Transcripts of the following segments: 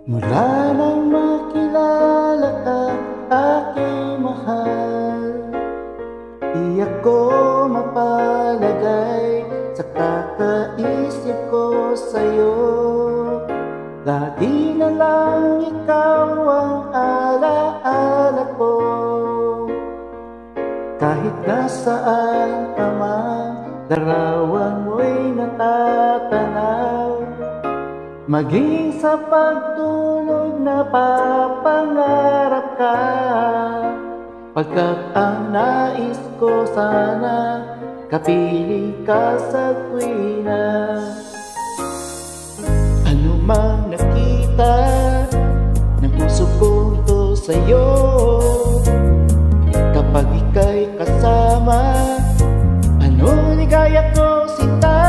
Mula nang makilala ka, aking mahal, di ako mapalagay sa kakaisip ko sa'yo. Lagi na lang ikaw ang alaala ko. Kahit nasaan ka man, larawan mo'y natatanaw. Maging sa pagtulog napapangarap ka, pagkat ang nais ko sana kapiling ka sa tuwina. Ano mang nakita ng puso ko ito sa'yo, kapag ika'y kasama, ano ligaya ko sinta.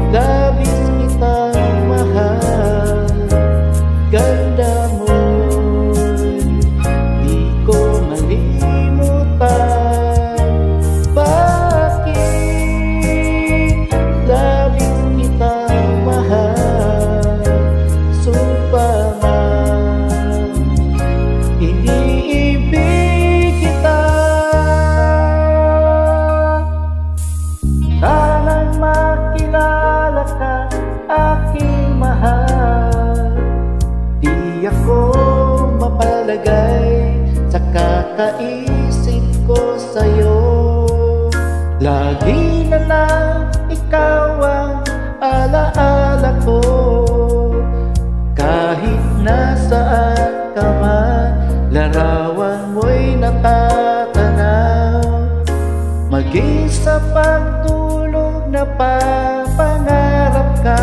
Labis kitang mahal, ganda mo'y di ko malimutan. Bakit labis kitang mahal, sumpa man iniibig kita. Sana'y makilala ka, aking mahal, di ako mapalagay sa kakaisip ko sa'yo. Lagi na lang ikaw ang alaala ko. Kahit nasaan ka man, larawan mo'y natatanaw. Maging sa pagtulog napapangarap ka,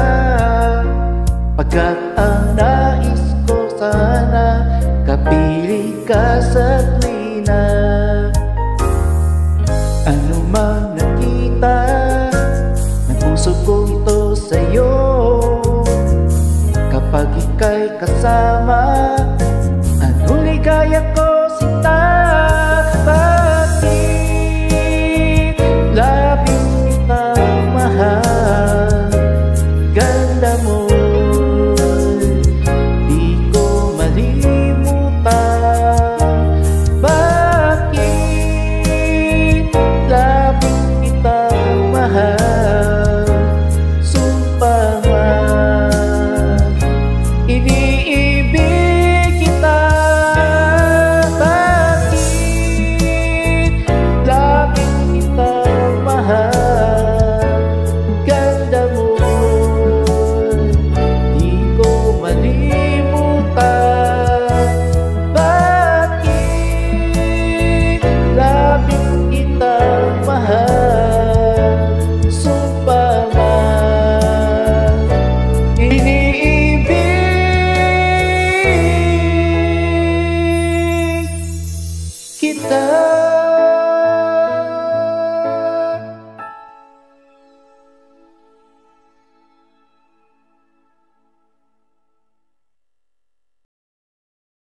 pagkat ang nais ko sana kapiling ka sa tuwina. Ano mang nakita ng puso ko ito sa'yo, kapag ika'y kasama, ano ligaya ko